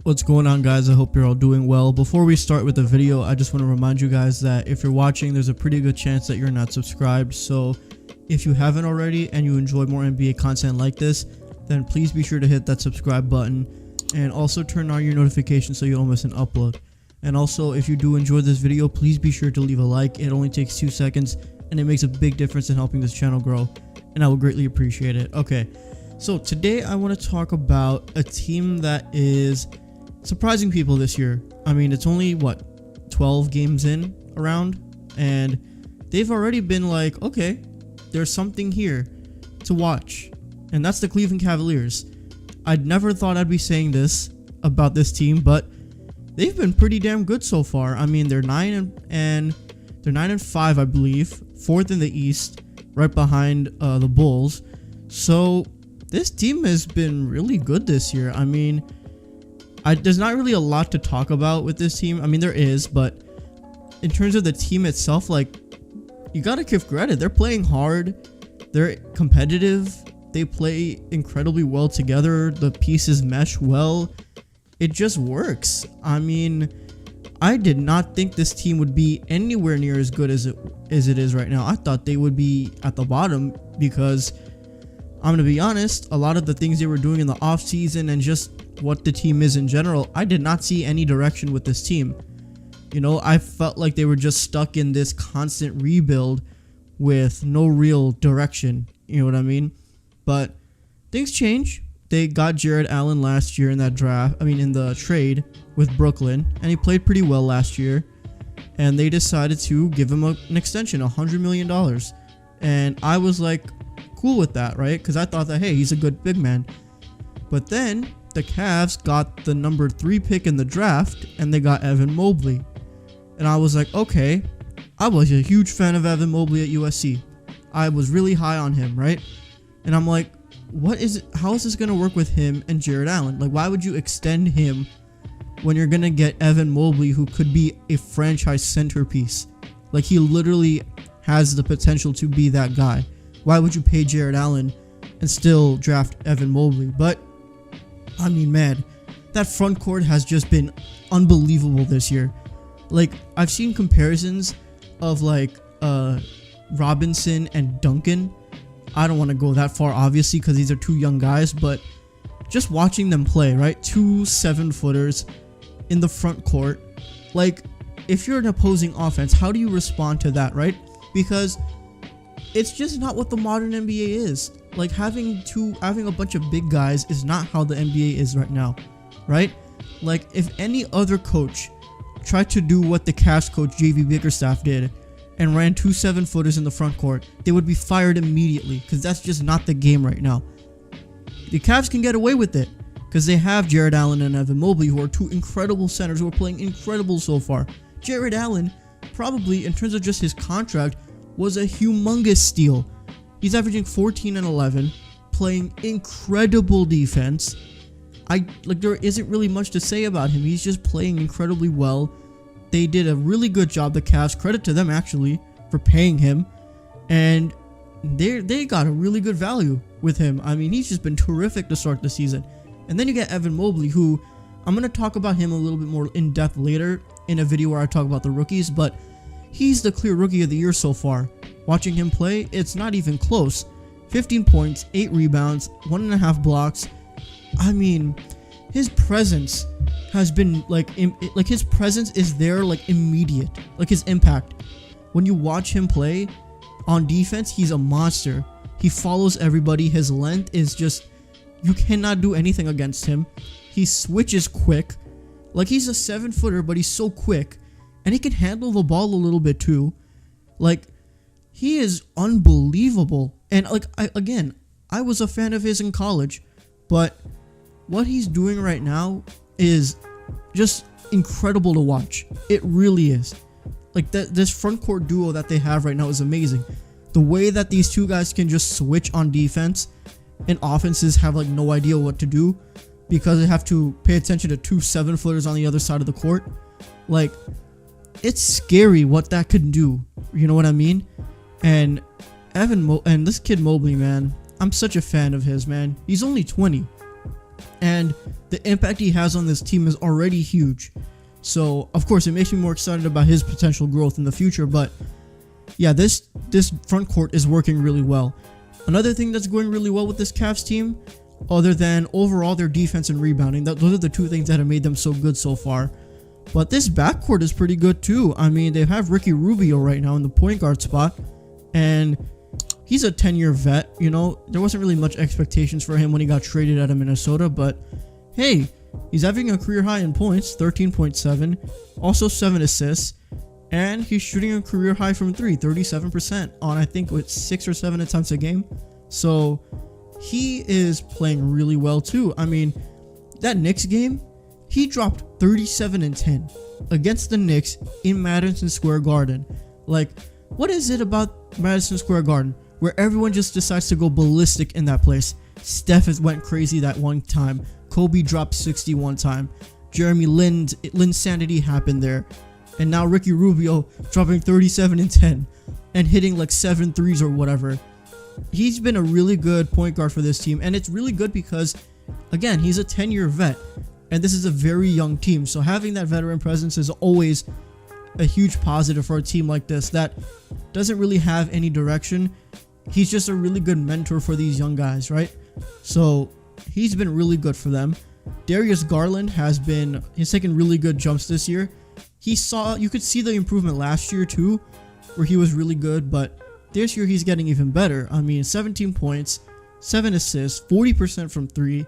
What's going on, guys? I hope you're all doing well. Before we start with the video, I just want to remind you guys that if you're watching, there's a pretty good chance that you're not subscribed. So if you haven't already and you enjoy more NBA content like this, then please be sure to hit that subscribe button and also turn on your notifications so you don't miss an upload. And also, if you do enjoy this video, please be sure to leave a like. It only takes 2 seconds and it makes a big difference in helping this channel grow, and I would greatly appreciate it. Okay, so today I want to talk about a team that is surprising people this year. I mean, it's only 12 games in around, and they've already been like, okay, there's something here to watch, and that's the Cleveland Cavaliers. I'd never thought I'd be saying this about this team, but they've been pretty damn good so far. I mean, they're 9-5, I believe, fourth in the East, right behind the Bulls. So this team has been really good this year. I mean, there's not really a lot to talk about with this team. I mean, there is, but in terms of the team itself, like, you gotta give credit. They're playing hard. They're competitive. They play incredibly well together. The pieces mesh well. It just works. I mean, I did not think this team would be anywhere near as good as it is right now. I thought they would be at the bottom because, I'm gonna be honest, a lot of the things they were doing in the offseason and just what the team is in general, I did not see any direction with this team. You know, I felt like they were just stuck in this constant rebuild with no real direction. You know what I mean? But things change. They got Jarrett Allen last year in that draft. I mean, in the trade with Brooklyn, and he played pretty well last year. And they decided to give him an extension, $100 million. And I was like, cool with that, right? Because I thought that, hey, he's a good big man. But then the Cavs got the number 3 pick in the draft, and they got Evan Mobley. And I was like, okay, I was a huge fan of Evan Mobley at USC. I was really high on him, right? And I'm like, how is this going to work with him and Jarrett Allen? Like, why would you extend him when you're going to get Evan Mobley, who could be a franchise centerpiece? Like, he literally has the potential to be that guy. Why would you pay Jarrett Allen and still draft Evan Mobley? But I mean, man, that front court has just been unbelievable this year. Like, I've seen comparisons of like Robinson and Duncan. I don't want to go that far, obviously, because these are two young guys, but just watching them play, right? 2 7-footers in the front court. Like, if you're an opposing offense, how do you respond to that, right? Because it's just not what the modern NBA is. Like, having a bunch of big guys is not how the NBA is right now, right? Like, if any other coach tried to do what the Cavs coach JV Bickerstaff did and ran 2 7-footers in the front court, they would be fired immediately, because that's just not the game right now. The Cavs can get away with it because they have Jarrett Allen and Evan Mobley, who are 2 incredible centers who are playing incredible so far. Jarrett Allen, probably in terms of just his contract, was a humongous steal. He's averaging 14 and 11, playing incredible defense. There isn't really much to say about him. He's just playing incredibly well. They did a really good job, the Cavs. Credit to them, actually, for paying him. And they got a really good value with him. I mean, he's just been terrific to start the season. And then you get Evan Mobley, who I'm going to talk about him a little bit more in depth later in a video where I talk about the rookies, but he's the clear rookie of the year so far. Watching him play, it's not even close. 15 points, 8 rebounds, 1.5 blocks. I mean, his presence has been his presence is there, like, immediate. Like, his impact. When you watch him play on defense, he's a monster. He follows everybody. His length is just, you cannot do anything against him. He switches quick. Like, he's a 7-footer, but he's so quick. And he can handle the ball a little bit too. Like, he is unbelievable. And like, I was a fan of his in college, but what he's doing right now is just incredible to watch. It really is. Like, this front court duo that they have right now is amazing. The way that these two guys can just switch on defense, and offenses have like no idea what to do because they have to pay attention to 2 7-footers on the other side of the court. Like, it's scary what that could do. You know what I mean? And this kid Mobley, man, I'm such a fan of his, man. He's only 20. And the impact he has on this team is already huge. So, of course, it makes me more excited about his potential growth in the future. But yeah, this front court is working really well. Another thing that's going really well with this Cavs team, other than overall their defense and rebounding, those are the two things that have made them so good so far. But this backcourt is pretty good too. I mean, they have Ricky Rubio right now in the point guard spot, and he's a 10-year vet. You know, there wasn't really much expectations for him when he got traded out of Minnesota, but hey, he's having a career high in points, 13.7, also 7 assists, and he's shooting a career high from 3, 37% on, I think, with 6 or 7 attempts a game. So he is playing really well too. I mean, that Knicks game, he dropped 37 and 10 against the Knicks in Madison Square Garden. Like, what is it about Madison Square Garden where everyone just decides to go ballistic in that place? Steph went crazy that one time. Kobe dropped 60 one time. Jeremy Lin's sanity happened there. And now Ricky Rubio dropping 37 and 10 and hitting like 7 threes or whatever. He's been a really good point guard for this team, and it's really good because, again, he's a 10-year vet, and this is a very young team. So having that veteran presence is always a huge positive for a team like this that doesn't really have any direction. He's just a really good mentor for these young guys, right? So he's been really good for them. Darius Garland he's taken really good jumps this year. You could see the improvement last year too, where he was really good, but this year he's getting even better. I mean, 17 points, 7 assists, 40% from 3.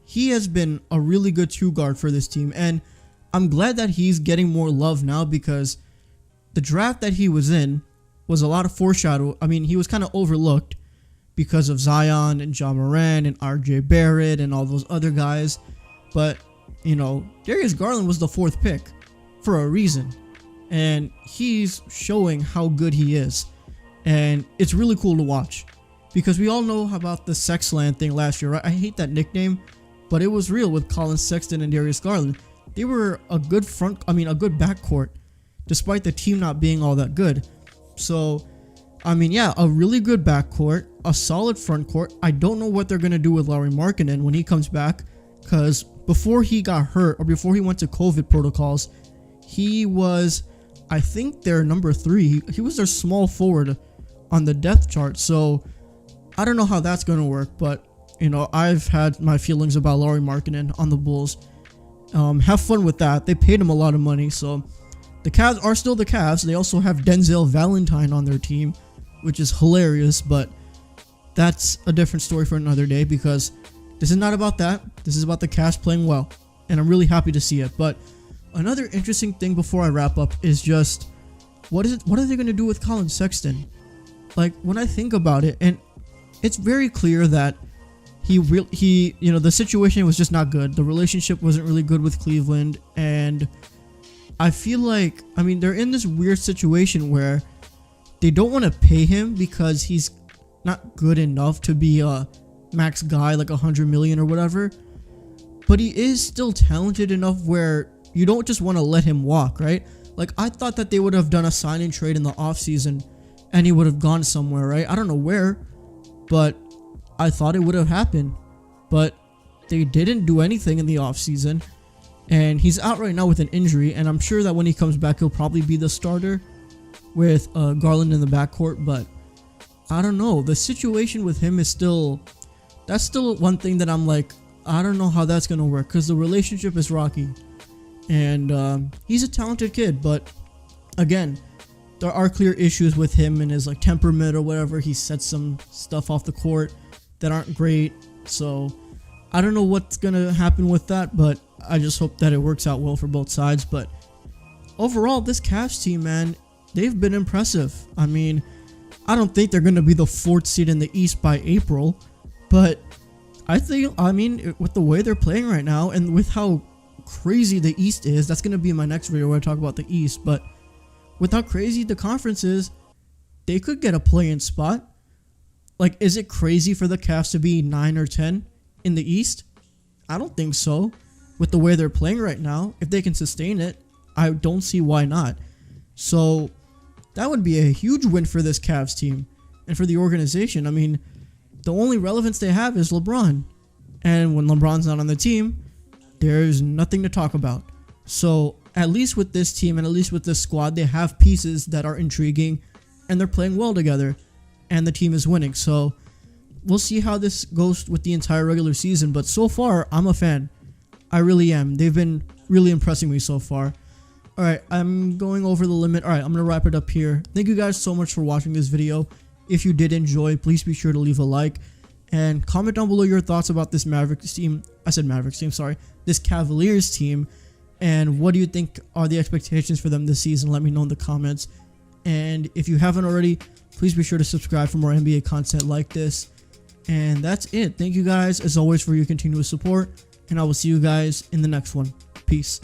He has been a really good 2 guard for this team, and I'm glad that he's getting more love now because the draft that he was in was a lot of foreshadow. I mean, he was kind of overlooked because of Zion and Ja Morant and RJ Barrett and all those other guys. But, you know, Darius Garland was the 4th pick for a reason, and he's showing how good he is. And it's really cool to watch because we all know about the Sexland thing last year, right? I hate that nickname, but it was real with Colin Sexton and Darius Garland. They were a good backcourt, despite the team not being all that good. So, I mean, yeah, a really good backcourt, a solid front court. I don't know what they're going to do with Lauri Markkanen when he comes back, because before he got hurt or before he went to COVID protocols, he was, I think, their number 3. He was their small forward on the depth chart. So I don't know how that's going to work, but, you know, I've had my feelings about Lauri Markkanen on the Bulls. Have fun with that. They paid him a lot of money, so the Cavs are still the Cavs. They also have Denzel Valentine on their team, which is hilarious, but that's a different story for another day because this is not about that. This is about the Cavs playing well, and I'm really happy to see it. But another interesting thing before I wrap up is just what are they going to do with Colin Sexton? Like, when I think about it, and it's very clear that he the situation was just not good. The relationship wasn't really good with Cleveland, and I feel like, I mean, they're in this weird situation where they don't want to pay him because he's not good enough to be a max guy, like $100 million or whatever, but he is still talented enough where you don't just want to let him walk, right? Like, I thought that they would have done a sign and trade in the offseason and he would have gone somewhere, right? I don't know where, but I thought it would have happened, but they didn't do anything in the offseason, and he's out right now with an injury, and I'm sure that when he comes back, he'll probably be the starter with Garland in the backcourt, but I don't know. The situation with him is that's still one thing that I'm like, I don't know how that's going to work because the relationship is rocky, and he's a talented kid, but again, there are clear issues with him and his like temperament or whatever. He said some stuff off the court that aren't great, so I don't know what's gonna happen with that, but I just hope that it works out well for both sides. But overall, this Cavs team, man, they've been impressive. I mean, I don't think they're gonna be the 4th seed in the East by April, but I mean, with the way they're playing right now and with how crazy the East is, that's gonna be in my next video where I talk about the East, but with how crazy the conference is, they could get a play-in spot. Like, is it crazy for the Cavs to be 9 or 10 in the East? I don't think so. With the way they're playing right now, if they can sustain it, I don't see why not. So that would be a huge win for this Cavs team and for the organization. I mean, the only relevance they have is LeBron. And when LeBron's not on the team, there's nothing to talk about. So at least with this team and at least with this squad, they have pieces that are intriguing and they're playing well together and the team is winning. So we'll see how this goes with the entire regular season. But so far, I'm a fan. I really am. They've been really impressing me so far. All right, I'm going over the limit. All right, I'm going to wrap it up here. Thank you guys so much for watching this video. If you did enjoy, please be sure to leave a like and comment down below your thoughts about this Mavericks team. I said Mavericks team, sorry. This Cavaliers team. And what do you think are the expectations for them this season? Let me know in the comments. And if you haven't already, please be sure to subscribe for more NBA content like this. And that's it. Thank you guys, as always, for your continuous support. And I will see you guys in the next one. Peace.